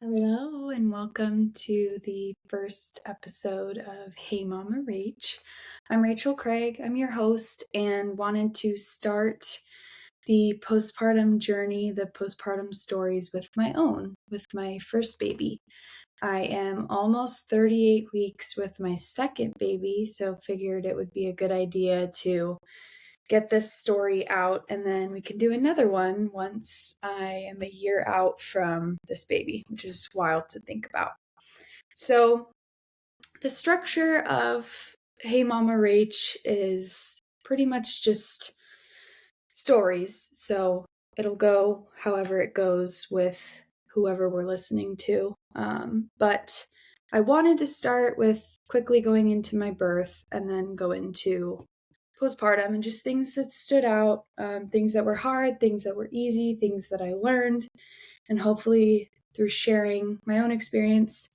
Hello, and welcome to the first episode of Hey Mama Rach. I'm Rachel Craig. I'm your host and wanted to start the postpartum journey, the postpartum stories with my first baby. I am almost 38 weeks with my second baby, so figured it would be a good idea to get this story out, and then we can do another one once I am a year out from this baby, which is wild to think about. So, the structure of Hey Mama Rach is pretty much just stories. So, it'll go however it goes with whoever we're listening to. But I wanted to start with quickly going into my birth and then go into postpartum and just things that stood out, things that were hard, things that were easy, things that I learned. And hopefully, through sharing my own experience,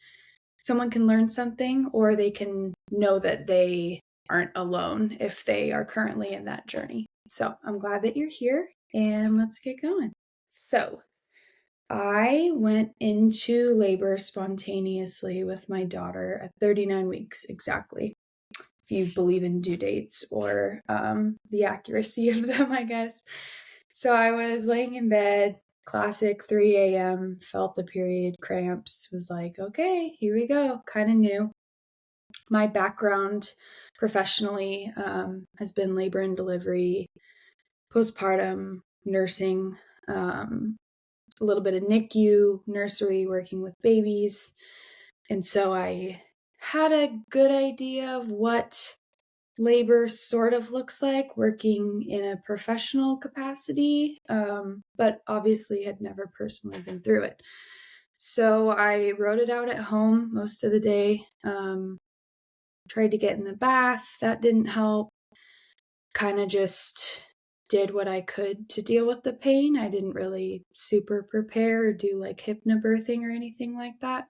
someone can learn something or they can know that they aren't alone if they are currently in that journey. So I'm glad that you're here and let's get going. So I went into labor spontaneously with my daughter at 39 weeks exactly. If you believe in due dates or the accuracy of them, I guess. So I was laying in bed, classic 3 a.m., felt the period cramps, was like, okay, here we go, kind of new. My background professionally has been labor and delivery, postpartum, nursing, a little bit of NICU, nursery, working with babies. And so I had a good idea of what labor sort of looks like working in a professional capacity, but obviously had never personally been through it. So I wrote it out at home most of the day, tried to get in the bath. That didn't help. Kind of just did what I could to deal with the pain. I didn't really super prepare or do like hypnobirthing or anything like that.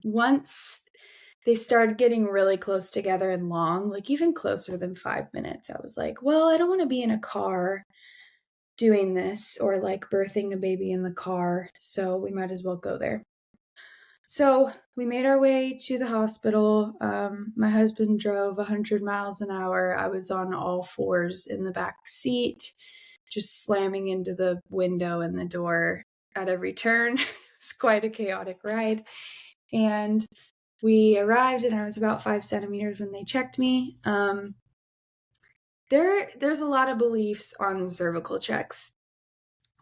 Once they started getting really close together and long, like even closer than 5 minutes, I was like, well, I don't want to be in a car doing this or like birthing a baby in the car, so we might as well go there. So we made our way to the hospital. My husband drove 100 miles an hour. I was on all fours in the back seat, just slamming into the window and the door at every turn. It's quite a chaotic ride. And we arrived, and I was about 5 centimeters when they checked me. There's a lot of beliefs on cervical checks.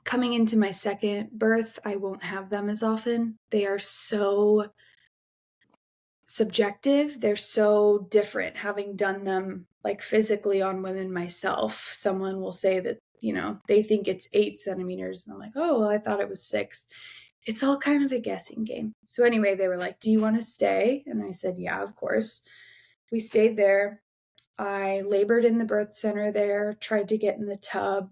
Coming into my second birth, I won't have them as often. They are so subjective. They're so different. Having done them like physically on women myself, someone will say that, they think it's 8 centimeters. And I'm like, oh, well, I thought it was 6. It's all kind of a guessing game. So anyway, they were like, do you want to stay? And I said, yeah, of course. We stayed there. I labored in the birth center there, tried to get in the tub,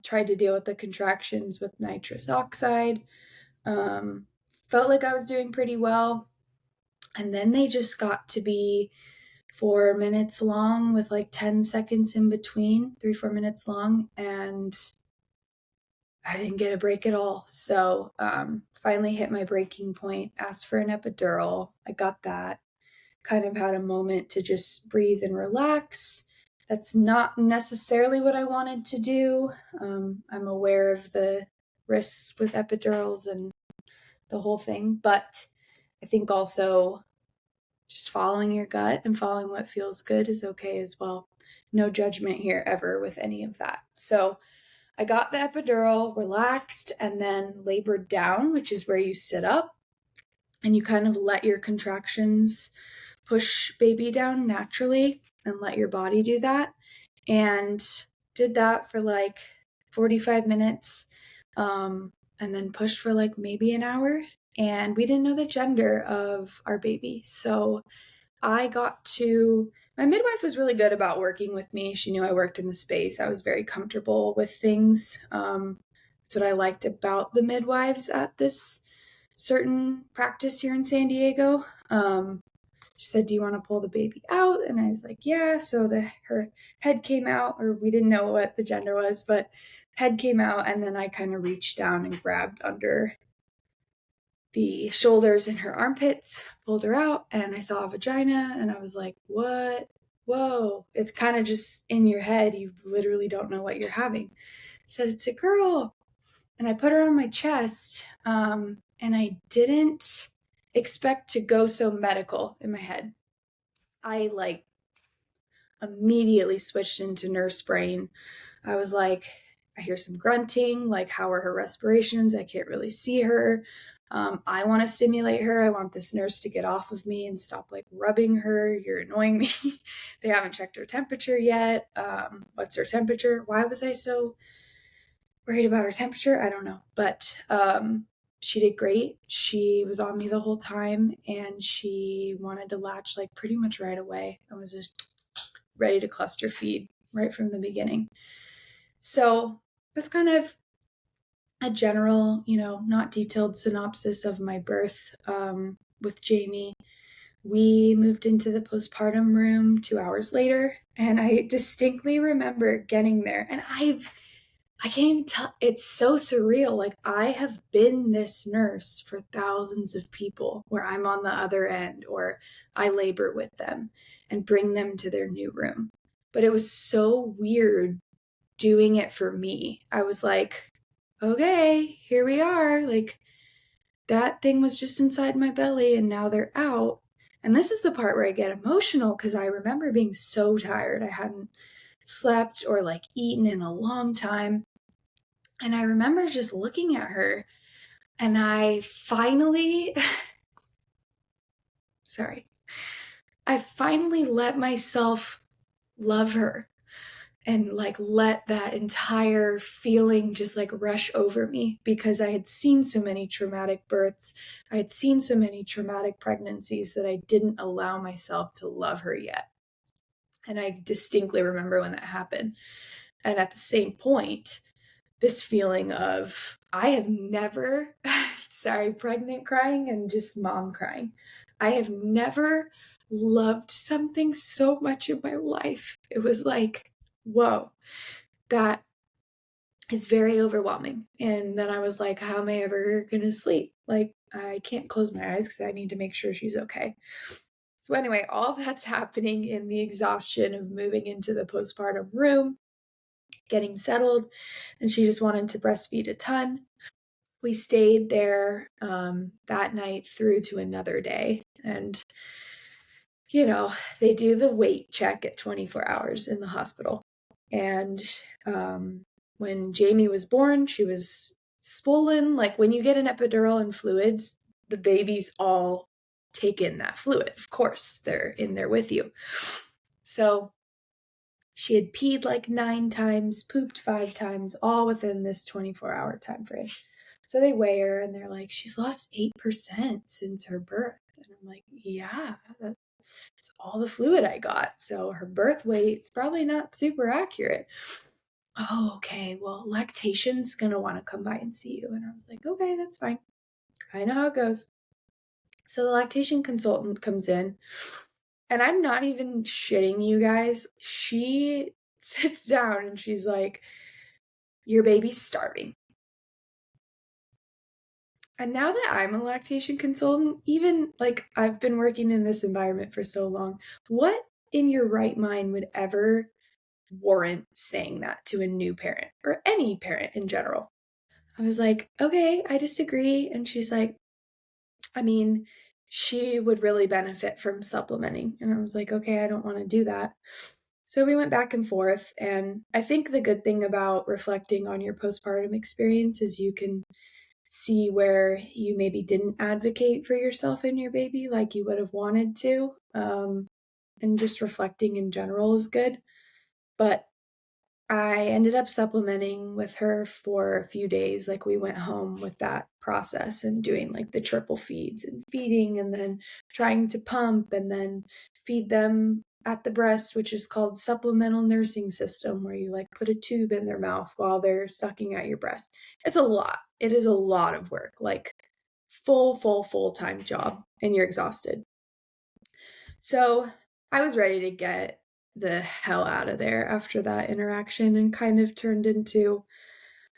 tried to deal with the contractions with nitrous oxide. Felt like I was doing pretty well. And then they just got to be 4 minutes long with like 10 seconds in between, 3-4 minutes long. And I didn't get a break at all. So finally hit my breaking point, asked for an epidural. I got that. Kind of had a moment to just breathe and relax. That's not necessarily what I wanted to do. I'm aware of the risks with epidurals and the whole thing, but I think also just following your gut and following what feels good is okay as well. No judgment here ever with any of that. So I got the epidural, relaxed, and then labored down, which is where you sit up and you kind of let your contractions push baby down naturally and let your body do that. And did that for like 45 minutes and then pushed for like maybe an hour. And we didn't know the gender of our baby. So my midwife was really good about working with me. She knew I worked in the space. I was very comfortable with things. That's what I liked about the midwives at this certain practice here in San Diego. She said, do you want to pull the baby out? And I was like, yeah. So her head came out, or we didn't know what the gender was, but head came out. And then I kind of reached down and grabbed under the shoulders and her armpits, pulled her out, and I saw a vagina, and I was like, what? Whoa. It's kind of just in your head. You literally don't know what you're having. I said, it's a girl. And I put her on my chest, and I didn't expect to go so medical in my head. I immediately switched into nurse brain. I was like, I hear some grunting, like, how are her respirations? I can't really see her. I want to stimulate her. I want this nurse to get off of me and stop rubbing her. You're annoying me. They haven't checked her temperature yet. What's her temperature? Why was I so worried about her temperature? I don't know. But she did great. She was on me the whole time, and she wanted to latch pretty much right away. I was just ready to cluster feed right from the beginning. So that's kind of a general, not detailed synopsis of my birth with Jamie. We moved into the postpartum room 2 hours later, and I distinctly remember getting there. And I can't even tell, it's so surreal. I have been this nurse for thousands of people where I'm on the other end, or I labor with them and bring them to their new room. But it was so weird doing it for me. I was like, okay, here we are. That thing was just inside my belly, and now they're out. And this is the part where I get emotional, because I remember being so tired. I hadn't slept or eaten in a long time. And I remember just looking at her, and I finally, I finally let myself love her and let that entire feeling just rush over me, because I had seen so many traumatic births. I had seen so many traumatic pregnancies that I didn't allow myself to love her yet. And I distinctly remember when that happened. And at the same point, this feeling of, I have never, pregnant crying and just mom crying. I have never loved something so much in my life. It was whoa, that is very overwhelming. And then I was like, how am I ever going to sleep? I can't close my eyes because I need to make sure she's okay. So anyway, all that's happening in the exhaustion of moving into the postpartum room, getting settled, and she just wanted to breastfeed a ton. We stayed there that night through to another day. And, they do the weight check at 24 hours in the hospital. And when Jamie was born, she was swollen. When you get an epidural and fluids, the babies all take in that fluid. Of course, they're in there with you. So she had peed 9 times, pooped 5 times, all within this 24-hour time frame. So they weigh her, and they're like, she's lost 8% since her birth. And I'm like, yeah, that's all the fluid I got. So her birth weight's probably not super accurate. Oh, okay, well, lactation's going to want to come by and see you. And I was like, okay, that's fine. I know how it goes. So the lactation consultant comes in, and I'm not even shitting you guys. She sits down and she's like, your baby's starving. And now that I'm a lactation consultant, even I've been working in this environment for so long, what in your right mind would ever warrant saying that to a new parent, or any parent in general? I was like, okay, I disagree. And she's like, I mean, she would really benefit from supplementing. And I was like, okay, I don't want to do that. So we went back and forth. And I think the good thing about reflecting on your postpartum experience is you can see where you maybe didn't advocate for yourself and your baby like you would have wanted to. And just reflecting in general is good. But I ended up supplementing with her for a few days. We went home with that process and doing the triple feeds and feeding, and then trying to pump, and then feed them at the breast, which is called supplemental nursing system, where you put a tube in their mouth while they're sucking at your breast. It's a lot. It is a lot of work, full-time job, and you're exhausted. So I was ready to get the hell out of there after that interaction, and kind of turned into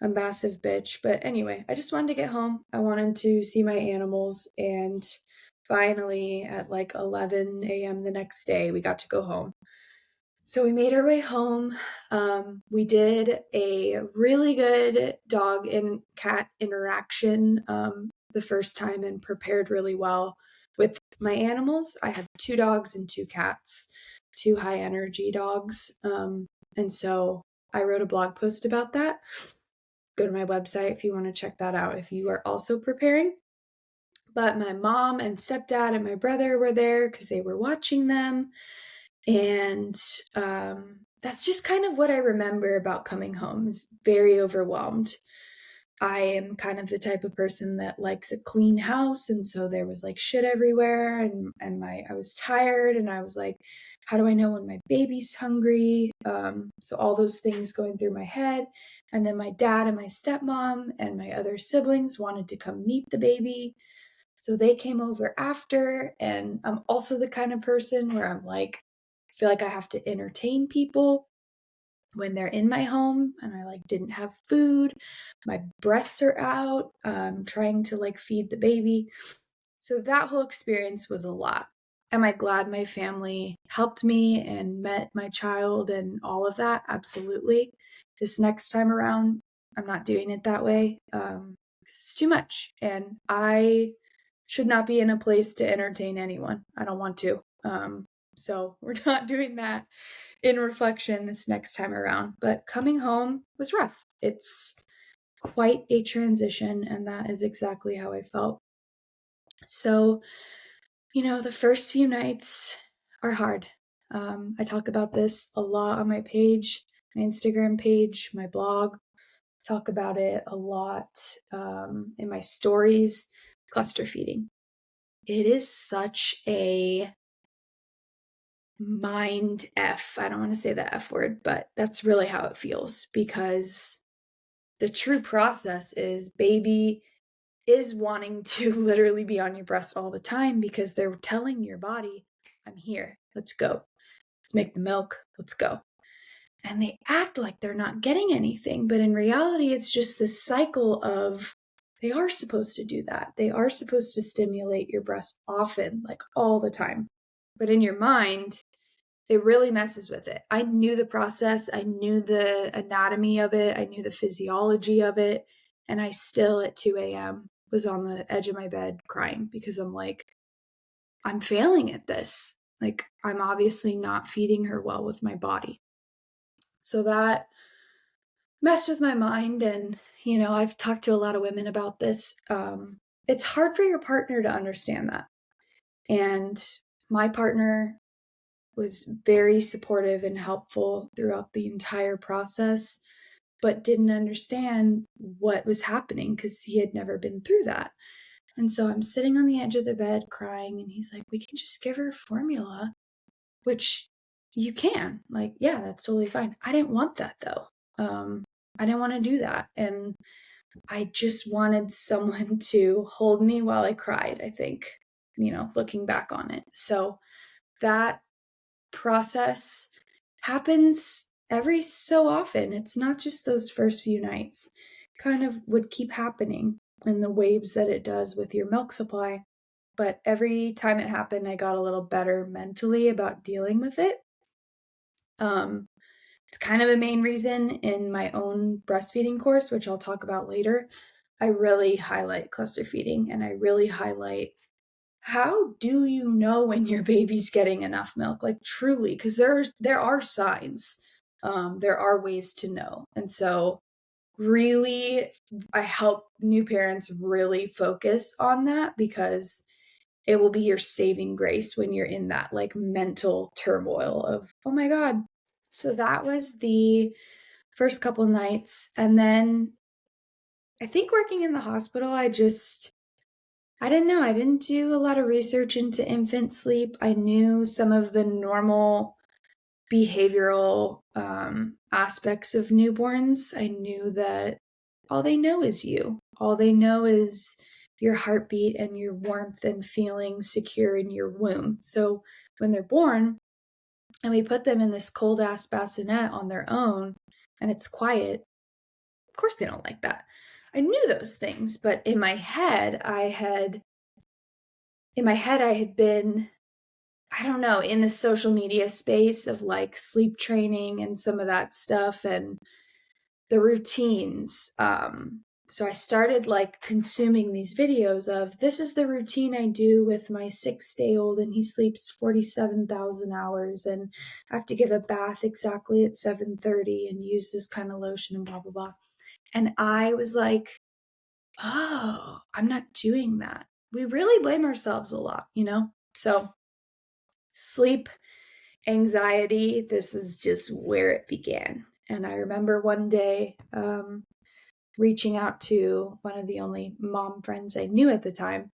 a massive bitch. But anyway, I just wanted to get home. I wanted to see my animals, and finally at like 11 a.m. the next day, we got to go home. So we made our way home. We did a really good dog and cat interaction the first time and prepared really well with my animals. I have 2 dogs and 2 cats, 2 high energy dogs. And so I wrote a blog post about that. Go to my website if you want to check that out if you are also preparing. But my mom and stepdad and my brother were there because they were watching them. And that's just kind of what I remember about coming home, is very overwhelmed. I am kind of the type of person that likes a clean house, and so there was like shit everywhere, and I was tired, and I was like, how do I know when my baby's hungry? So all those things going through my head. And then my dad and my stepmom and my other siblings wanted to come meet the baby. So they came over after, and I'm also the kind of person where I'm like, I feel like I have to entertain people when they're in my home, and I like didn't have food. My breasts are out, trying to like feed the baby. So that whole experience was a lot. Am I glad my family helped me and met my child and all of that? Absolutely. This next time around, I'm not doing it that way. It's too much. And I should not be in a place to entertain anyone. I don't want to. So we're not doing that in reflection this next time around. But coming home was rough. It's quite a transition, and that is exactly how I felt. So, the first few nights are hard. I talk about this a lot on my page, my Instagram page, my blog. Talk about it a lot in my stories. Cluster feeding. It is such a mind F. I don't want to say the F word, but that's really how it feels, because the true process is baby is wanting to literally be on your breast all the time, because they're telling your body, I'm here. Let's go. Let's make the milk. Let's go. And they act like they're not getting anything. But in reality, it's just this cycle of they are supposed to do that. They are supposed to stimulate your breast often, like all the time. But in your mind, it really messes with it. I knew the process. I knew the anatomy of it. I knew the physiology of it. And I still at 2 a.m. was on the edge of my bed crying, because I'm like, I'm failing at this. Like, I'm obviously not feeding her well with my body. So that messed with my mind. And, I've talked to a lot of women about this. It's hard for your partner to understand that. And my partner was very supportive and helpful throughout the entire process, but didn't understand what was happening because he had never been through that. And so I'm sitting on the edge of the bed crying, and he's like, we can just give her formula, which you can. Like, yeah, that's totally fine. I didn't want that though. I didn't want to do that. And I just wanted someone to hold me while I cried, I think, looking back on it. So that process happens every so often. It's not just those first few nights. Kind of would keep happening in the waves that it does with your milk supply. But every time it happened, I got a little better mentally about dealing with it. It's kind of a main reason in my own breastfeeding course, which I'll talk about later. I really highlight cluster feeding, and I really highlight, how do you know when your baby's getting enough milk? Like, truly, because there are signs. There are ways to know. And so really, I help new parents really focus on that, because it will be your saving grace when you're in that like mental turmoil of, oh my God. So that was the first couple nights. And then I think working in the hospital, I didn't know. I didn't do a lot of research into infant sleep. I knew some of the normal behavioral aspects of newborns. I knew that all they know is you. All they know is your heartbeat and your warmth and feeling secure in your womb. So when they're born and we put them in this cold ass bassinet on their own, and it's quiet course they don't like that. I knew those things, but in my head I had been, I don't know, in the social media space of like sleep training and some of that stuff and the routines. So I started like consuming these videos of, this is the routine I do with my 6-day-old and he sleeps 47,000 hours and I have to give a bath exactly at 7:30 and use this kind of lotion and blah, blah, blah. And I was like, oh, I'm not doing that. We really blame ourselves a lot, you know? So sleep anxiety, this is just where it began. And I remember one day reaching out to one of the only mom friends I knew at the time.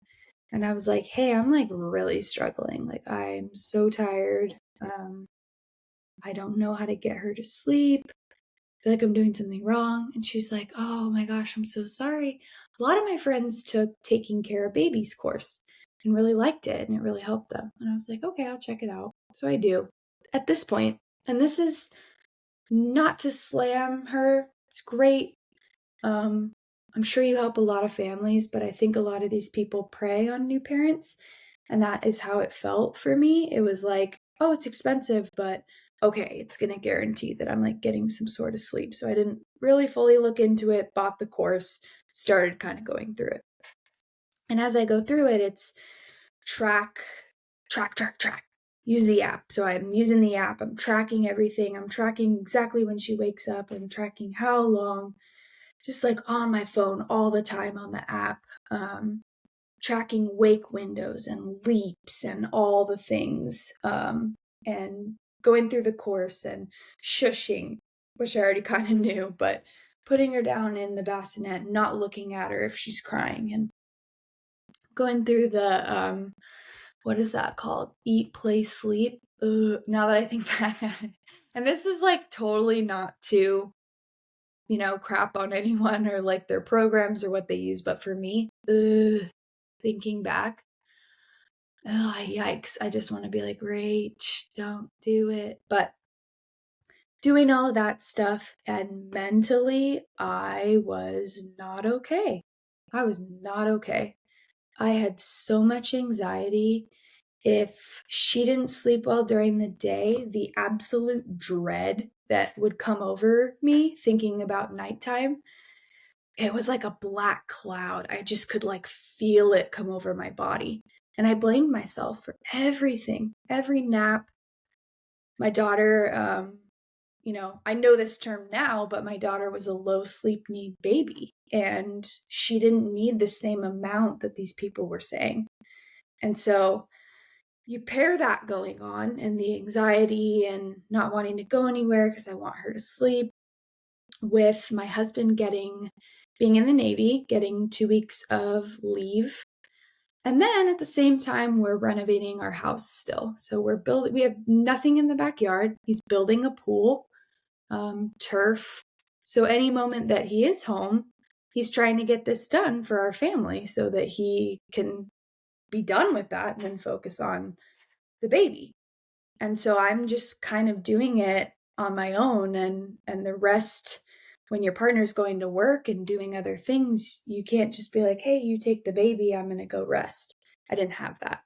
And I was like, hey, I'm like really struggling. Like, I'm so tired. I don't know how to get her to sleep. I feel like I'm doing something wrong. And she's like, oh my gosh, I'm so sorry. A lot of my friends took taking care of babies course and really liked it and it really helped them. And I was like, okay, I'll check it out. So I do. At this point, and this is not to slam her, it's great. I'm sure you help a lot of families, but I think a lot of these people prey on new parents. And that is how it felt for me. It was like, oh, it's expensive, but okay, it's going to guarantee that I'm like getting some sort of sleep. So I didn't really fully look into it, bought the course, started kind of going through it. And as I go through it, it's track. Use the app. So I'm using the app. I'm tracking everything. I'm tracking exactly when she wakes up. I'm tracking how long, just like on my phone all the time on the app. Tracking wake windows and leaps and all the things. And going through the course and shushing, which I already kind of knew, but putting her down in the bassinet, not looking at her if she's crying, and going through the what is that called? Eat, play, sleep. Now that I think back at it. And this is like totally not to, you know, crap on anyone or like their programs or what they use. But for me, thinking back, yikes. I just want to be like, Rach, don't do it. But doing all that stuff and mentally, I was not okay. I was not okay. I had so much anxiety. If she didn't sleep well during the day, the absolute dread that would come over me thinking about nighttime, it was like a black cloud. I just could like feel it come over my body. And I blamed myself for everything, every nap. My daughter, you know, I know this term now, but my daughter was a low sleep need baby and she didn't need the same amount that these people were saying. And so you pair that going on and the anxiety and not wanting to go anywhere because I want her to sleep with my husband being in the Navy, getting 2 weeks of leave. And then at the same time, we're renovating our house still. So we have nothing in the backyard. He's building a pool, turf. So any moment that he is home, he's trying to get this done for our family so that he can be done with that and then focus on the baby. And so I'm just kind of doing it on my own, and the rest, when your partner's going to work and doing other things, you can't just be like, hey, you take the baby, I'm going to go rest. I didn't have that.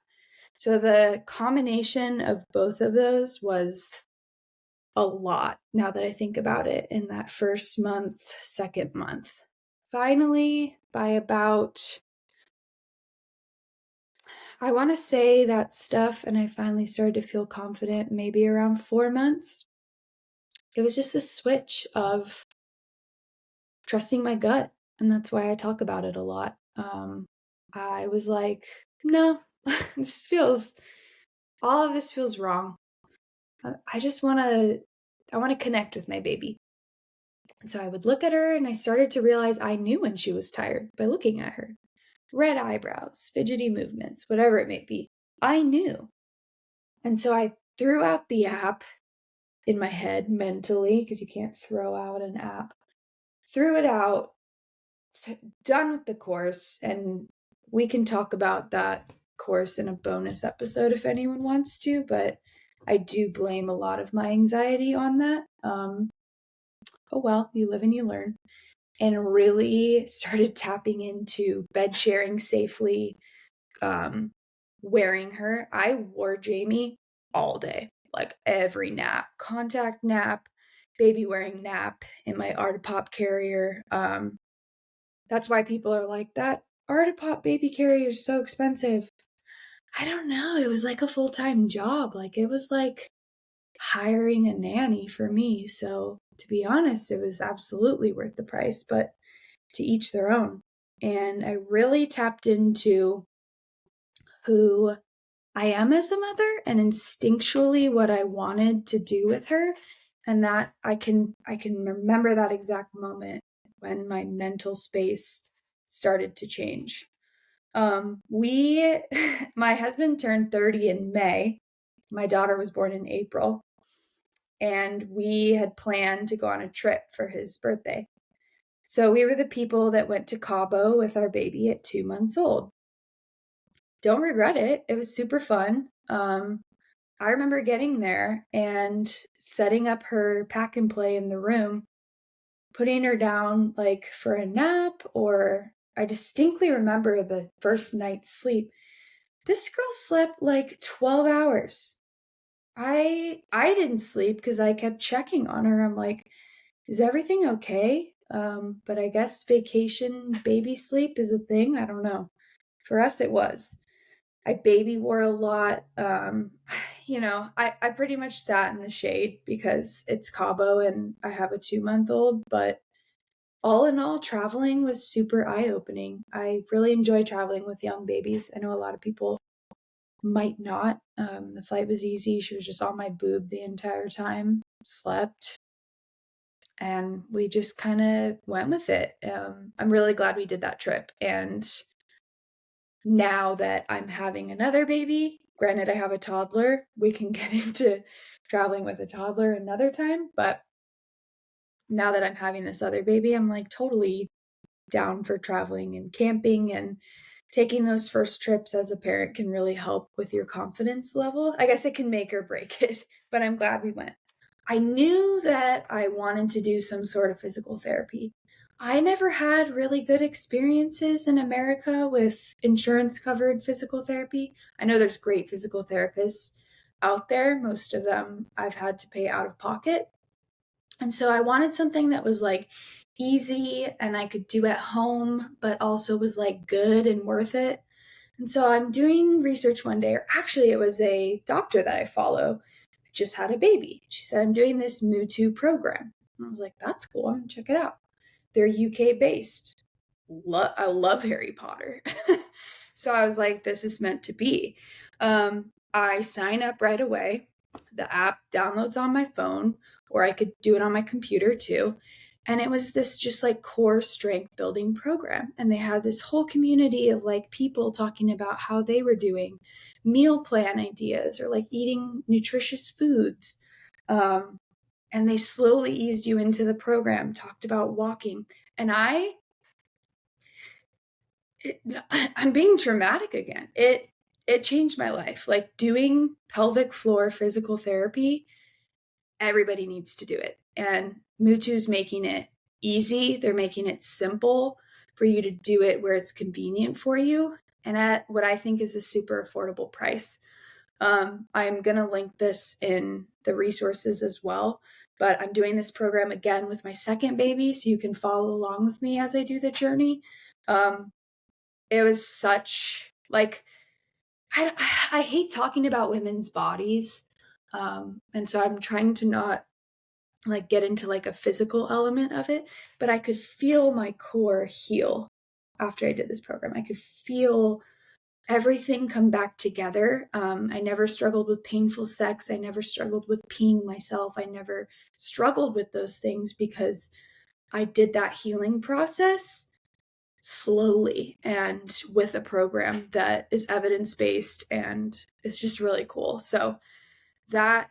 So the combination of both of those was a lot now that I think about it in that first month, second month. Finally, by about, I want to say that stuff, and I finally started to feel confident maybe around 4 months. It was just a switch of trusting my gut. And that's why I talk about it a lot. I was like, no, all of this feels wrong. I want to connect with my baby. And so I would look at her and I started to realize I knew when she was tired by looking at her. Red eyebrows, fidgety movements, whatever it may be. I knew. And so I threw out the app in my head mentally, because you can't throw out an app. Threw it out, done with the course, and we can talk about that course in a bonus episode if anyone wants to, but I do blame a lot of my anxiety on that. Oh well, you live and you learn. and really started tapping into bed sharing safely, wearing her. I wore Jamie all day, like every nap, contact nap, baby wearing nap in my Artipop carrier. That's why people are like, that Artipop baby carrier is so expensive. I don't know. It was like a full-time job. Like it was like hiring a nanny for me. So to be honest, it was absolutely worth the price, but to each their own. And I really tapped into who I am as a mother and instinctually what I wanted to do with her. And that I can remember that exact moment when my mental space started to change. We my husband turned 30 in May. My daughter was born in April, and we had planned to go on a trip for his birthday. So we were the people that went to Cabo with our baby at 2 months old. Don't regret it. It was super fun. I remember getting there and setting up her pack and play in the room, putting her down like for a nap, or I distinctly remember the first night's sleep. This girl slept like 12 hours. I didn't sleep because I kept checking on her. I'm like, is everything okay? But I guess vacation baby sleep is a thing. I don't know. For us, it was. I baby wore a lot. I pretty much sat in the shade because it's Cabo and I have a 2-month-old. But all in all, traveling was super eye opening. I really enjoy traveling with young babies. I know a lot of people might not. The flight was easy. She was just on my boob the entire time, slept, and we just kind of went with it. I'm really glad we did that trip. And now that I'm having another baby, granted, I have a toddler, we can get into traveling with a toddler another time. But now that I'm having this other baby, I'm like totally down for traveling and camping, and taking those first trips as a parent can really help with your confidence level. I guess it can make or break it, but I'm glad we went. I knew that I wanted to do some sort of physical therapy. I never had really good experiences in America with insurance covered physical therapy. I know there's great physical therapists out there. Most of them I've had to pay out of pocket. And so I wanted something that was like easy and I could do at home, but also was like good and worth it. And so I'm doing research one day, or actually, it was a doctor that I follow just had a baby. She said, I'm doing this Mutu program. And I was like, that's cool. I'm going to check it out. They're UK based. I love Harry Potter. So I was like, this is meant to be. I sign up right away. The app downloads on my phone, or I could do it on my computer too. And it was this just like core strength building program. And they had this whole community of like people talking about how they were doing meal plan ideas or like eating nutritious foods. And they slowly eased you into the program, talked about walking. And I'm being dramatic again. It changed my life. Like doing pelvic floor physical therapy, everybody needs to do it. And Mutu's making it easy. They're making it simple for you to do it where it's convenient for you and at what I think is a super affordable price. I'm going to link this in the resources as well, but I'm doing this program again with my second baby, so you can follow along with me as I do the journey. It was such like, I hate talking about women's bodies. And so I'm trying to not like get into like a physical element of it, but I could feel my core heal after I did this program. I could feel everything come back together. I never struggled with painful sex. I never struggled with peeing myself. I never struggled with those things because I did that healing process slowly and with a program that is evidence-based, and it's just really cool. So that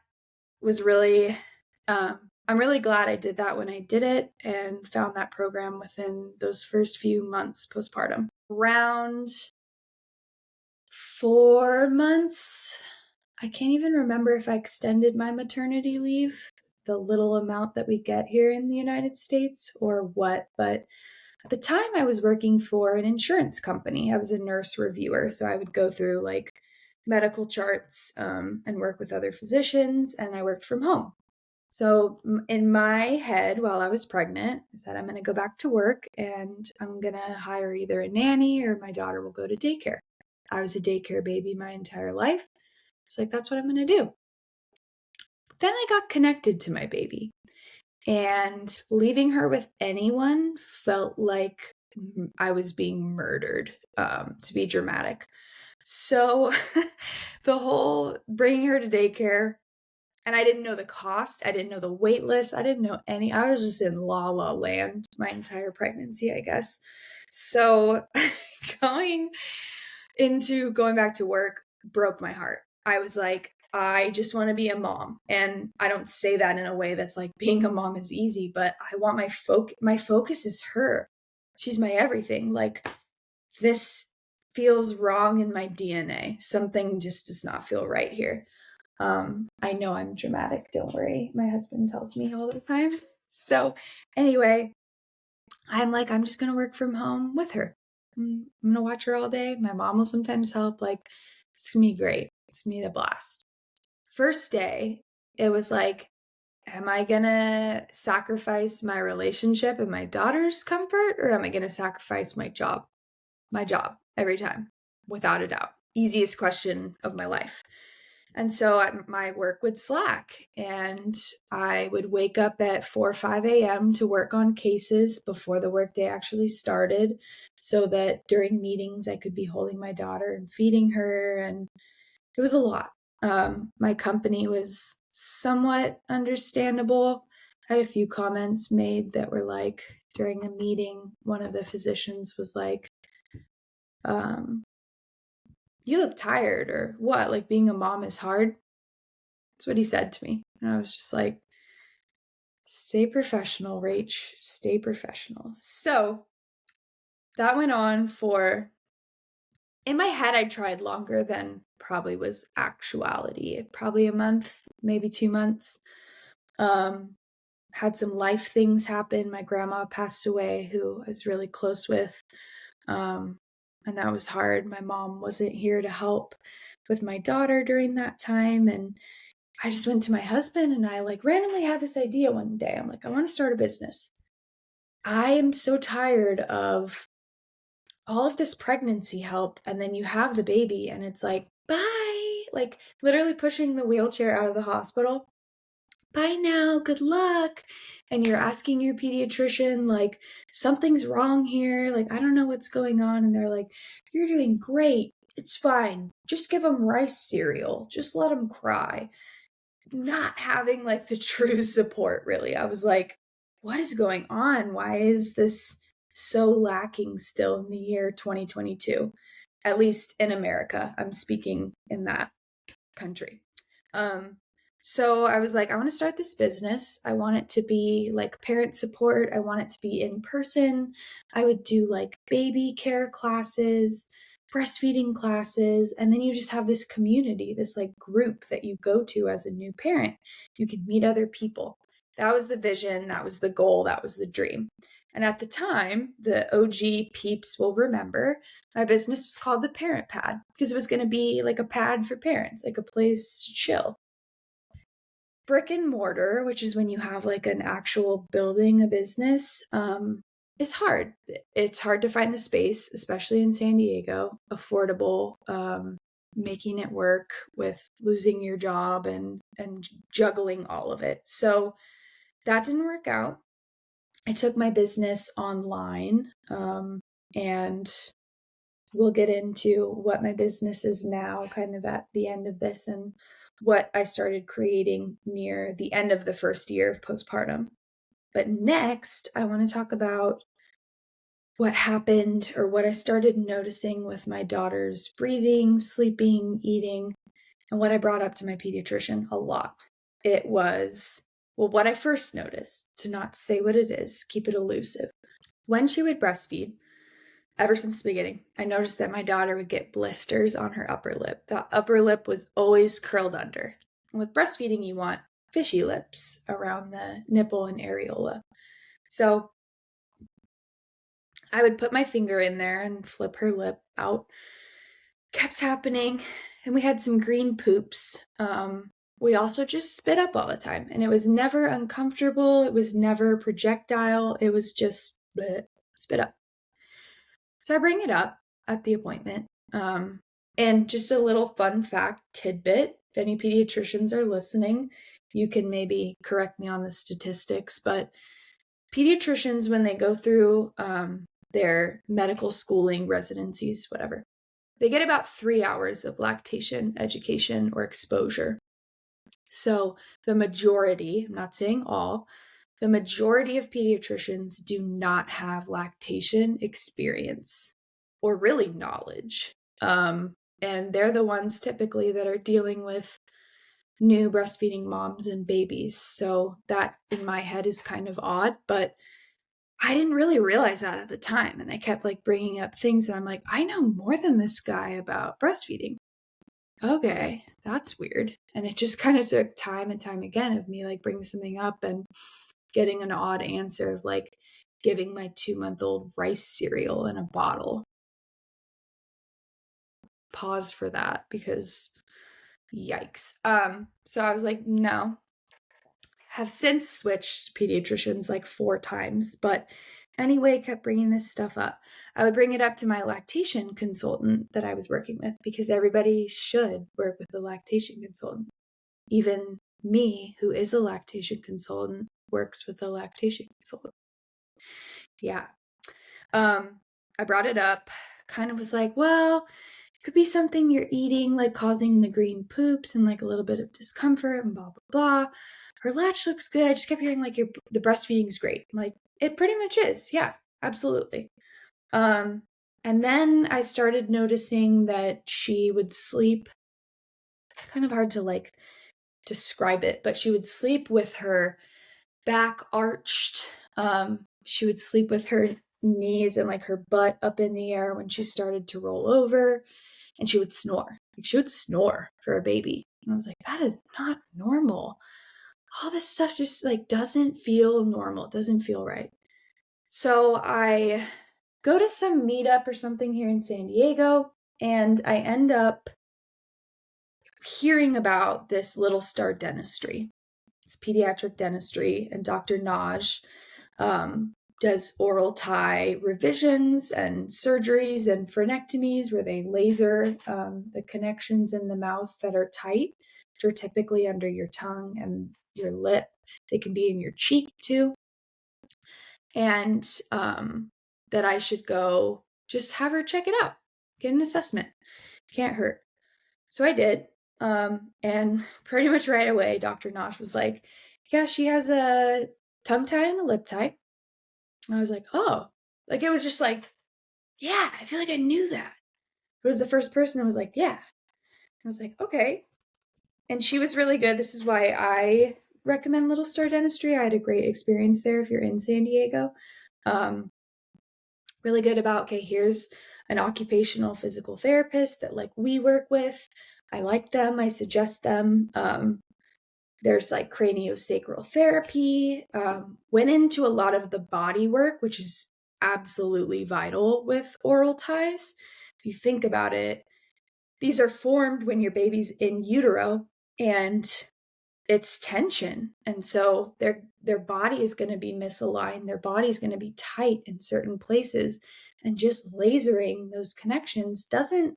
was really, I'm really glad I did that when I did it and found that program within those first few months postpartum. Around 4 months, I can't even remember if I extended my maternity leave. the little amount that we get here in the United States or what, but at the time I was working for an insurance company. I was a nurse reviewer, so I would go through like medical charts and work with other physicians, and I worked from home. So in my head, while I was pregnant, I said, I'm going to go back to work and I'm going to hire either a nanny or my daughter will go to daycare. I was a daycare baby my entire life. I was like, that's what I'm going to do. Then I got connected to my baby, and leaving her with anyone felt like I was being murdered, to be dramatic. So the whole bringing her to daycare, and I didn't know the cost. I didn't know the wait list. I didn't know I was just in la la land my entire pregnancy, I guess. So going back to work broke my heart. I was like, I just want to be a mom. And I don't say that in a way that's like being a mom is easy, but I want my focus is her. She's my everything. Like, this feels wrong in my DNA. Something just does not feel right here. I know I'm dramatic. Don't worry. My husband tells me all the time. So anyway, I'm like, I'm just going to work from home with her. I'm going to watch her all day. My mom will sometimes help. Like, it's going to be great. It's going to be a blast. First day, it was like, am I going to sacrifice my relationship and my daughter's comfort, or am I going to sacrifice my job? My job every time, without a doubt. Easiest question of my life. And so my work would slack, and I would wake up at 4 or 5 a.m. to work on cases before the workday actually started, so that during meetings I could be holding my daughter and feeding her. And it was a lot. My company was somewhat understandable. I had a few comments made that were like, during a meeting, one of the physicians was like, you look tired, or what? Like, being a mom is hard? That's what he said to me. And I was just like, stay professional, Rach. Stay professional. So that went on for, in my head, I tried longer than probably was actuality. Probably a month, maybe 2 months. Had some life things happen. My grandma passed away, who I was really close with. And that was hard. My mom wasn't here to help with my daughter during that time. And I just went to my husband and I like randomly had this idea one day. I'm like, I want to start a business. I am so tired of all of this pregnancy help. And then you have the baby and it's like, bye, like literally pushing the wheelchair out of the hospital. Bye now, good luck. And you're asking your pediatrician, like, something's wrong here. Like, I don't know what's going on. And they're like, you're doing great. It's fine. Just give them rice cereal. Just let them cry. Not having like the true support, really. I was like, what is going on? Why is this so lacking still in the year 2022? At least in America. I'm speaking in that country. So I was like, I want to start this business. I want it to be like parent support. I want it to be in person. I would do like baby care classes, breastfeeding classes, and then you just have this community, this like group that you go to as a new parent. You can meet other people. That was the vision. That was the goal. That was the dream. And at the time, the OG peeps will remember, my business was called the Parent Pad, because it was going to be like a pad for parents, like a place to chill. Brick and mortar, which is when you have like an actual building, a business, is hard. It's hard to find the space, especially in San Diego, affordable, making it work with losing your job and juggling all of it. So that didn't work out. I took my business online, and we'll get into what my business is now kind of at the end of this and what I started creating near the end of the first year of postpartum. But next, I want to talk about what happened, or what I started noticing with my daughter's breathing, sleeping, eating, and what I brought up to my pediatrician a lot. It was, well, what I first noticed, to not say what it is, keep it elusive. When she would breastfeed, ever since the beginning, I noticed that my daughter would get blisters on her upper lip. The upper lip was always curled under. And with breastfeeding, you want fishy lips around the nipple and areola. So I would put my finger in there and flip her lip out. Kept happening. And we had some green poops. We also just spit up all the time. And it was never uncomfortable. It was never projectile. It was just bleh, spit up. So I bring it up at the appointment. And just a little fun fact tidbit, if any pediatricians are listening, you can maybe correct me on the statistics, but pediatricians, when they go through their medical schooling, residencies, whatever, they get about 3 hours of lactation education or exposure. So the majority, I'm not saying all, the majority of pediatricians do not have lactation experience or really knowledge. And they're the ones typically that are dealing with new breastfeeding moms and babies. So that in my head is kind of odd, but I didn't really realize that at the time. And I kept like bringing up things and I'm like, I know more than this guy about breastfeeding. Okay, that's weird. And it just kind of took time and time again of me like bringing something up and getting an odd answer of like giving my 2-month-old rice cereal in a bottle. Pause for that because yikes. So I was like, no. Have since switched pediatricians like 4 times, but anyway, kept bringing this stuff up. I would bring it up to my lactation consultant that I was working with because everybody should work with a lactation consultant. Even me, who is a lactation consultant, works with a lactation consultant. Yeah. I brought it up, kind of was like, well, it could be something you're eating, like causing the green poops and like a little bit of discomfort and blah, blah, blah. Her latch looks good. I just kept hearing like the breastfeeding's great. I'm like, it pretty much is. Yeah, absolutely. And then I started noticing that she would sleep, kind of hard to like describe it, but she would sleep with her back arched. She would sleep with her knees and like her butt up in the air when she started to roll over, and she would snore. Like she would snore for a baby. And I was like, that is not normal. All this stuff just like doesn't feel normal. It doesn't feel right. So I go to some meetup or something here in San Diego, and I end up hearing about this Little Star Dentistry. It's pediatric dentistry, and Dr. Naj does oral tie revisions and surgeries and frenectomies where they laser the connections in the mouth that are tight, which are typically under your tongue and your lip. They can be in your cheek too. And that I should go just have her check it out, get an assessment. Can't hurt. So I did. And pretty much right away, Dr. Nosh was like, yeah, she has a tongue tie and a lip tie. And I was like, oh, like it was just like, yeah, I feel like I knew that. It was the first person that was like, yeah. I was like, okay. And she was really good. This is why I recommend Little Star Dentistry. I had a great experience there if you're in San Diego. Really good about, okay, here's an occupational physical therapist that like we work with. I like them. I suggest them. There's like craniosacral therapy. Went into a lot of the body work, which is absolutely vital with oral ties. If you think about it, these are formed when your baby's in utero and it's tension. And so their body is going to be misaligned. Their body is going to be tight in certain places. And just lasering those connections doesn't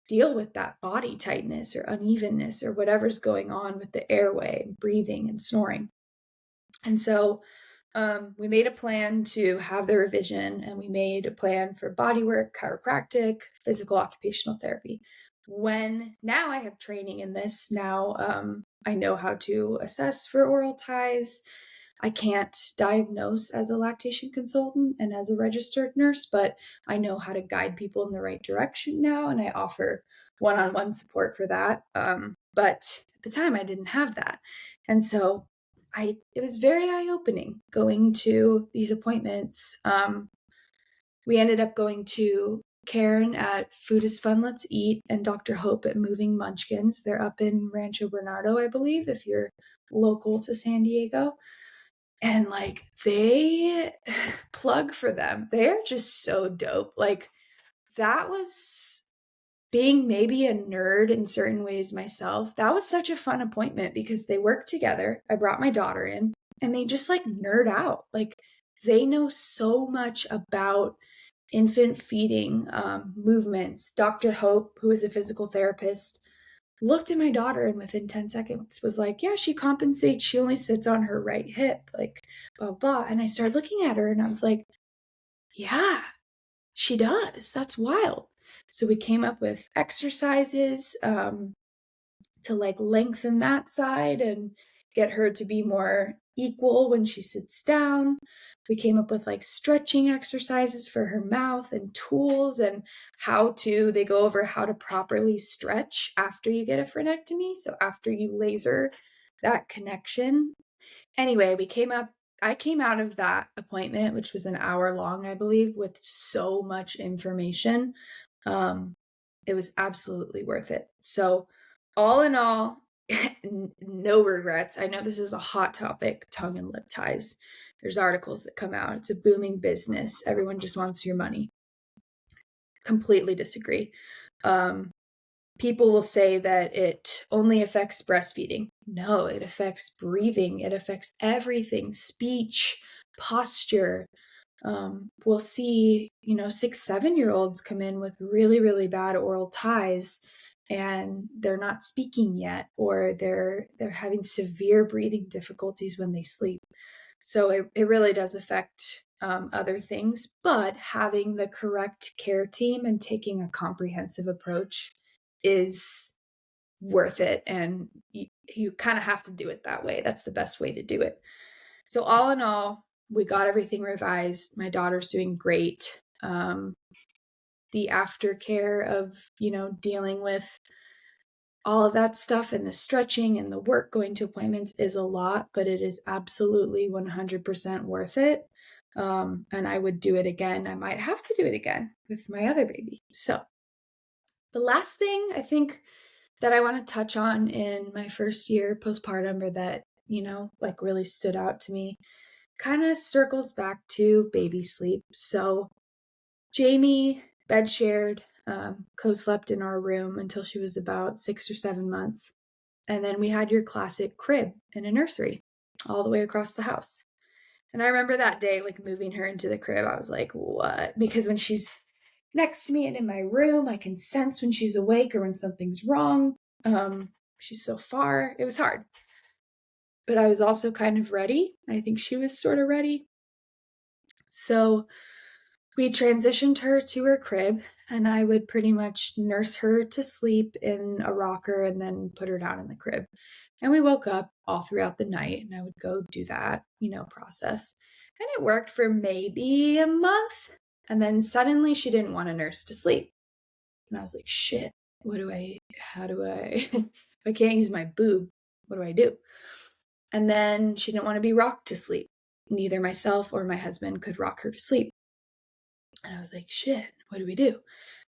deal with that body tightness or unevenness or whatever's going on with the airway and breathing and snoring. And so we made a plan to have the revision, and we made a plan for body work, chiropractic, physical occupational therapy. When now I have training in this, now I know how to assess for oral ties. I can't diagnose as a lactation consultant and as a registered nurse, but I know how to guide people in the right direction now, and I offer one-on-one support for that. But at the time, I didn't have that. And so it was very eye-opening going to these appointments. We ended up going to Karen at Food is Fun, Let's Eat, and Dr. Hope at Moving Munchkins. They're up in Rancho Bernardo, I believe, if you're local to San Diego. And like, they plug for them. They're just so dope. Like, that was being maybe a nerd in certain ways myself. That was such a fun appointment because they work together. I brought my daughter in and they just like nerd out. Like, they know so much about infant feeding movements. Dr. Hope, who is a physical therapist, looked at my daughter and within 10 seconds was like, yeah, she compensates. She only sits on her right hip, like blah, blah. And I started looking at her and I was like, yeah, she does. That's wild. So we came up with exercises to like lengthen that side and get her to be more equal when she sits down. We came up with like stretching exercises for her mouth and tools and they go over how to properly stretch after you get a frenectomy. So after you laser that connection. Anyway, I came out of that appointment, which was an hour long, I believe, with so much information. It was absolutely worth it. So all in all, no regrets. I know this is a hot topic, tongue and lip ties. There's articles that come out. It's a booming business. Everyone just wants your money. Completely disagree. People will say that it only affects breastfeeding. No, it affects breathing. It affects everything, speech, posture. We'll see, 6, 7-year-olds come in with really, really bad oral ties and they're not speaking yet, or they're having severe breathing difficulties when they sleep. So it really does affect other things, but having the correct care team and taking a comprehensive approach is worth it. And you kind of have to do it that way. That's the best way to do it. So all in all, we got everything revised. My daughter's doing great. The aftercare of, dealing with all of that stuff and the stretching and the work going to appointments is a lot, but it is absolutely 100% worth it. And I would do it again. I might have to do it again with my other baby. So the last thing I think that I want to touch on in my first year postpartum, or that, like really stood out to me, kind of circles back to baby sleep. So Jamie bed shared, co-slept in our room until she was about 6 or 7 months. And then we had your classic crib in a nursery all the way across the house. And I remember that day, like moving her into the crib, I was like, what? Because when she's next to me and in my room, I can sense when she's awake or when something's wrong. She's so far. It was hard. But I was also kind of ready. I think she was sort of ready. So we transitioned her to her crib, and I would pretty much nurse her to sleep in a rocker and then put her down in the crib. And we woke up all throughout the night, and I would go do that, process. And it worked for maybe a month. And then suddenly she didn't want to nurse to sleep. And I was like, shit, how do I, if I can't use my boob, what do I do? And then she didn't want to be rocked to sleep. Neither myself or my husband could rock her to sleep. And I was like, shit, what do we do?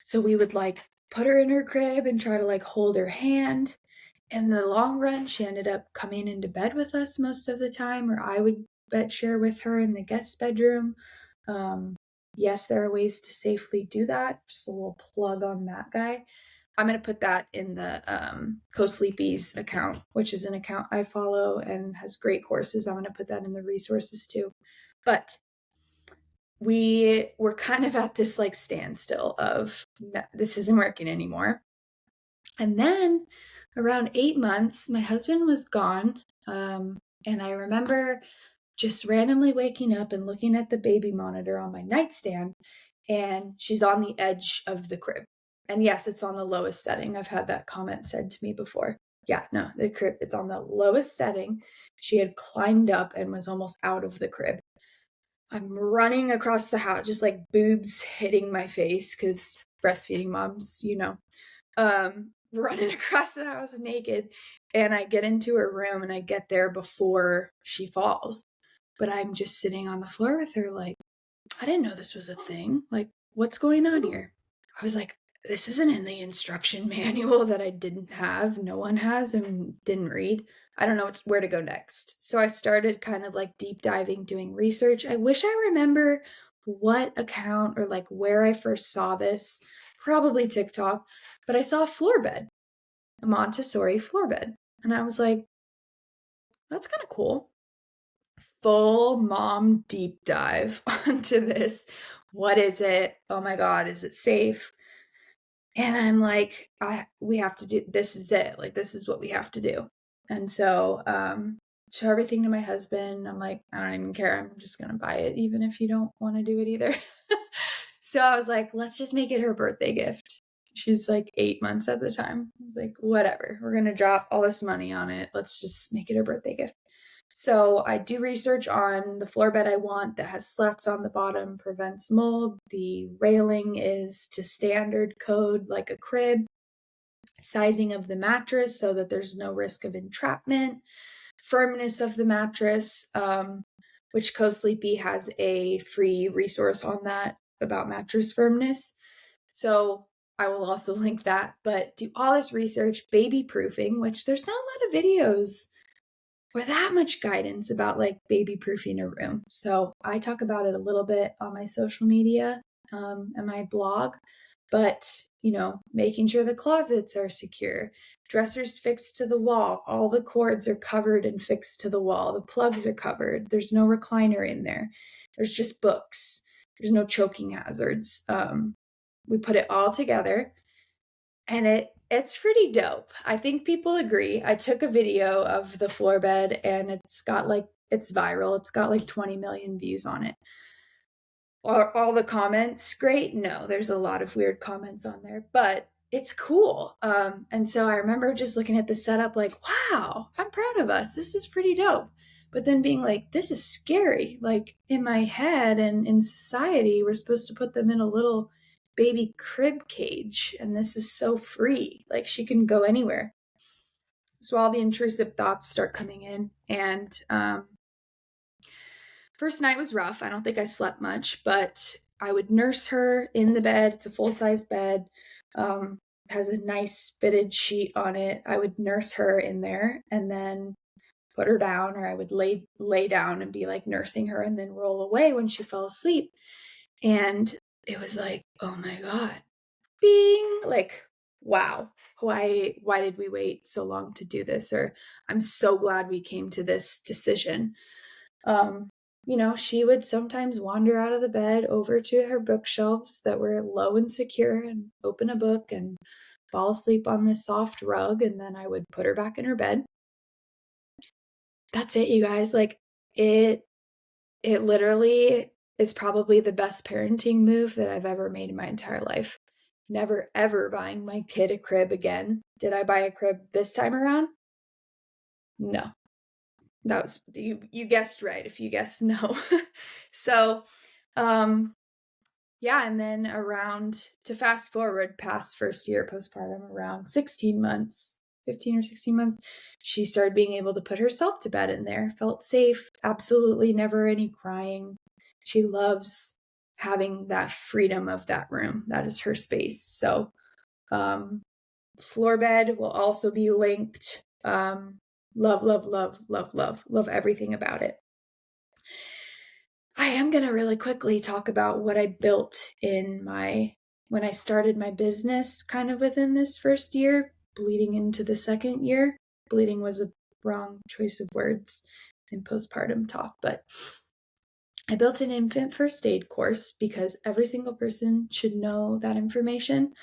So we would like put her in her crib and try to like hold her hand. In the long run, she ended up coming into bed with us most of the time, or I would bed share with her in the guest bedroom. Yes, there are ways to safely do that. Just a little plug on that guy. I'm going to put that in the Co-Sleepies account, which is an account I follow and has great courses. I'm going to put that in the resources too. But we were kind of at this like standstill of this isn't working anymore. And then around 8 months, my husband was gone. And I remember just randomly waking up and looking at the baby monitor on my nightstand, and she's on the edge of the crib. And yes, it's on the lowest setting. I've had that comment said to me before. Yeah, no, the crib, it's on the lowest setting. She had climbed up and was almost out of the crib. I'm running across the house, just like boobs hitting my face, because breastfeeding moms, running across the house naked. And I get into her room and I get there before she falls. But I'm just sitting on the floor with her like, I didn't know this was a thing. Like, what's going on here? I was like, this isn't in the instruction manual that I didn't have. No one has and didn't read. I don't know where to go next. So I started kind of like deep diving, doing research. I wish I remember what account or like where I first saw this, probably TikTok, but I saw a floor bed, a Montessori floor bed. And I was like, that's kind of cool. Full mom deep dive onto this. What is it? Oh my God, is it safe? And I'm like, we have to do, this is it. Like, this is what we have to do. And so, show everything to my husband. I'm like, I don't even care. I'm just going to buy it, even if you don't want to do it either. So I was like, let's just make it her birthday gift. She's like 8 months at the time. I was like, whatever. We're going to drop all this money on it. Let's just make it her birthday gift. So I do research on the floor bed I want that has slats on the bottom, prevents mold. The railing is to standard code like a crib. Sizing of the mattress so that there's no risk of entrapment. Firmness of the mattress, which CoSleepy has a free resource on that about mattress firmness. So I will also link that, but do all this research, baby proofing, which there's not a lot of videos or that much guidance about like baby proofing a room. So I talk about it a little bit on my social media and my blog, but making sure the closets are secure, dressers fixed to the wall, all the cords are covered and fixed to the wall, the plugs are covered, there's no recliner in there, there's just books, there's no choking hazards. We put it all together and it's pretty dope. I think people agree. I took a video of the floor bed and it's viral. It's got like 20 million views on it. Are all the comments great? No, there's a lot of weird comments on there, but it's cool. And so I remember just looking at the setup like, wow, I'm proud of us. This is pretty dope. But then being like, this is scary. Like in my head and in society, we're supposed to put them in a little baby crib cage. And this is so free. Like she can go anywhere. So all the intrusive thoughts start coming in. And first night was rough. I don't think I slept much, but I would nurse her in the bed. It's a full-size bed. Has a nice fitted sheet on it. I would nurse her in there and then put her down, or I would lay down and be like nursing her and then roll away when she fell asleep. And it was like, oh my God, bing, like, wow, why did we wait so long to do this? Or I'm so glad we came to this decision. She would sometimes wander out of the bed over to her bookshelves that were low and secure and open a book and fall asleep on this soft rug. And then I would put her back in her bed. That's it, you guys. Like it literally is probably the best parenting move that I've ever made in my entire life. Never, ever buying my kid a crib again. Did I buy a crib this time around? No. That was, you guessed right if you guessed no. So, yeah, and then to fast forward past first year postpartum, around 16 months, 15 or 16 months, she started being able to put herself to bed in there, felt safe, absolutely never any crying. She loves having that freedom of that room. That is her space. So, floor bed will also be linked. Love, love, love, love, love, love everything about it. I am going to really quickly talk about what I built when I started my business kind of within this first year, bleeding into the second year. Bleeding was a wrong choice of words in postpartum talk, but I built an infant first aid course because every single person should know that information.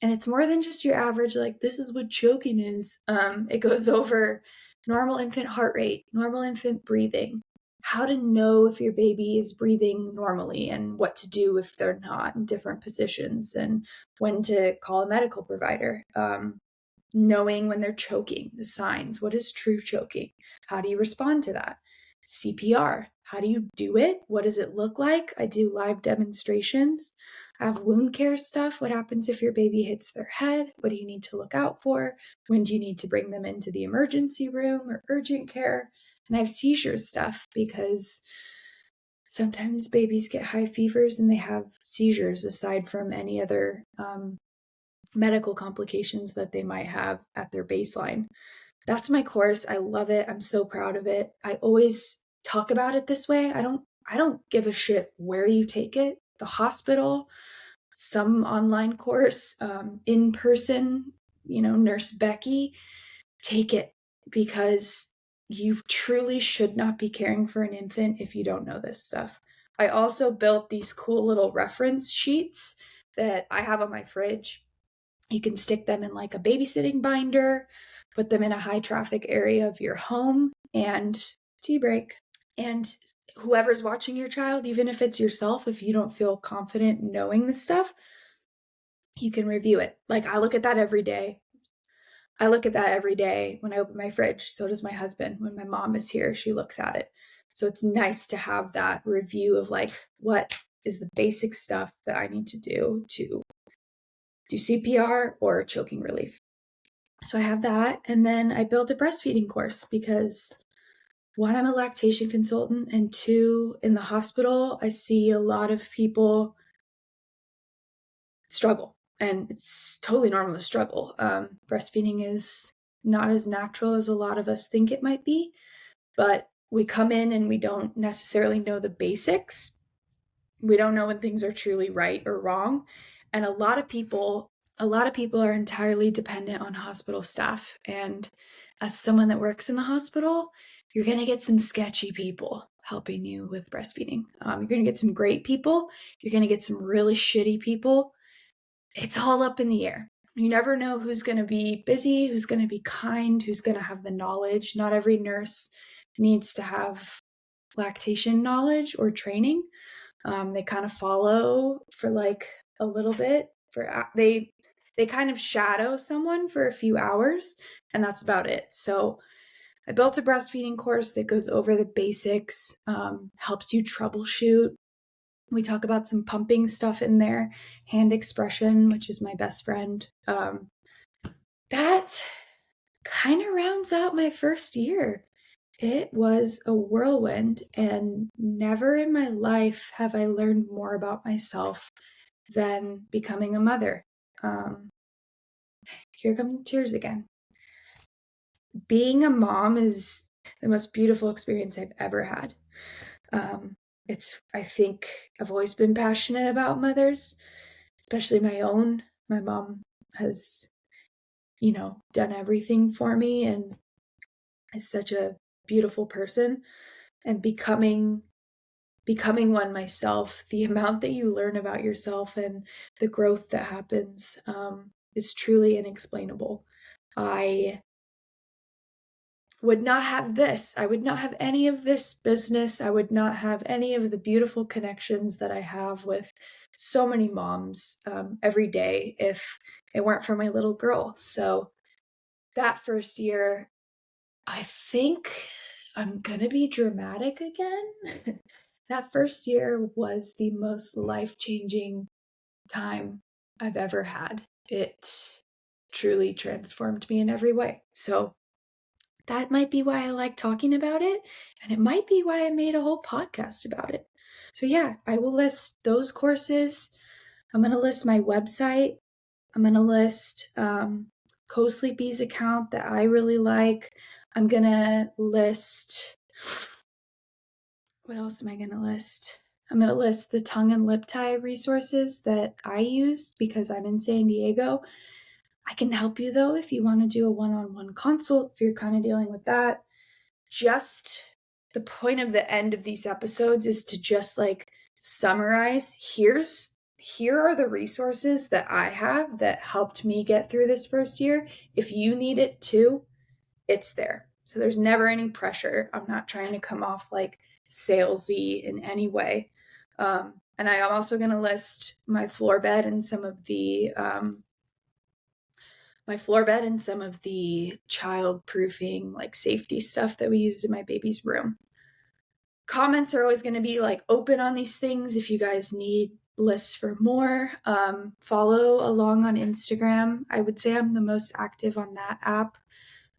And it's more than just your average, like, this is what choking is. It goes over normal infant heart rate, normal infant breathing, how to know if your baby is breathing normally and what to do if they're not in different positions and when to call a medical provider. Knowing when they're choking, the signs, what is true choking? How do you respond to that? CPR, how do you do it? What does it look like? I do live demonstrations. I have wound care stuff. What happens if your baby hits their head? What do you need to look out for? When do you need to bring them into the emergency room or urgent care? And I have seizure stuff because Sometimes babies get high fevers and they have seizures aside from any other medical complications that they might have at their baseline. That's my course. I love it. I'm so proud of it. I always talk about it this way. I don't give a shit where you take it. The hospital, some online course, in person, Nurse Becky, take it, because you truly should not be caring for an infant if you don't know this stuff. I also built these cool little reference sheets that I have on my fridge. You can stick them in like a babysitting binder, put them in a high traffic area of your home, and tea break. And whoever's watching your child, even if it's yourself, if you don't feel confident knowing this stuff, you can review it. Like, I look at that every day. When I open my fridge. So does my husband. When my mom is here, she looks at it. So it's nice to have that review of like, what is the basic stuff that I need to do CPR or choking relief. So I have that. And then I built a breastfeeding course because, one, I'm a lactation consultant, and two, in the hospital, I see a lot of people struggle, and it's totally normal to struggle. Breastfeeding is not as natural as a lot of us think it might be, but we come in and we don't necessarily know the basics. We don't know when things are truly right or wrong. And a lot of people are entirely dependent on hospital staff. And as someone that works in the hospital, you're going to get some sketchy people helping you with breastfeeding. You're going to get some great people. You're going to get some really shitty people. It's all up in the air. You never know who's going to be busy, who's going to be kind, who's going to have the knowledge. Not every nurse needs to have lactation knowledge or training. They kind of follow for like a little bit. They kind of shadow someone for a few hours, and that's about it. So I built a breastfeeding course that goes over the basics, helps you troubleshoot. We talk about some pumping stuff in there, hand expression, which is my best friend. That kind of rounds out my first year. It was a whirlwind, and never in my life have I learned more about myself than becoming a mother. Here come the tears again. Being a mom is the most beautiful experience I've ever had. I think I've always been passionate about mothers, especially my own. My mom has, done everything for me and is such a beautiful person. And becoming one myself, the amount that you learn about yourself and the growth that happens is truly inexplainable. I would not have this. I would not have any of this business. I would not have any of the beautiful connections that I have with so many moms every day if it weren't for my little girl. So that first year, I think I'm going to be dramatic again. That first year was the most life-changing time I've ever had. It truly transformed me in every way. So that might be why I like talking about it, and it might be why I made a whole podcast about it. So yeah, I will list those courses. I'm going to list my website. I'm going to list Co-Sleepy's account that I really like. I'm going to list, what else am I going to list? I'm going to list the tongue and lip tie resources that I used because I'm in San Diego. I can help you though if you want to do a one-on-one consult, if you're kind of dealing with that. Just the point of the end of these episodes is to just like summarize. Here are the resources that I have that helped me get through this first year. If you need it too, it's there. So there's never any pressure. I'm not trying to come off like salesy in any way. And I am also going to list my floor bed and some of the child proofing, like safety stuff that we used in my baby's room. Comments are always going to be like open on these things. If you guys need lists for more, follow along on Instagram. I would say I'm the most active on that app.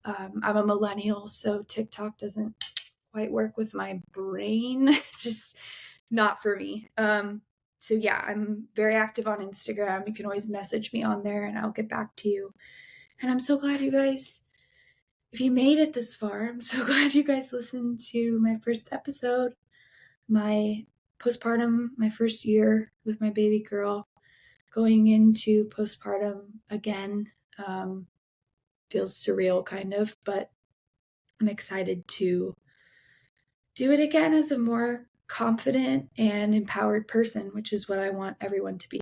I'm a millennial, so TikTok doesn't quite work with my brain. not for me. So yeah, I'm very active on Instagram. You can always message me on there and I'll get back to you. And I'm so glad you guys, if you made it this far, I'm so glad you guys listened to my first episode, my postpartum, my first year with my baby girl, going into postpartum again. Feels surreal kind of, but I'm excited to do it again as a more confident and empowered person, which is what I want everyone to be.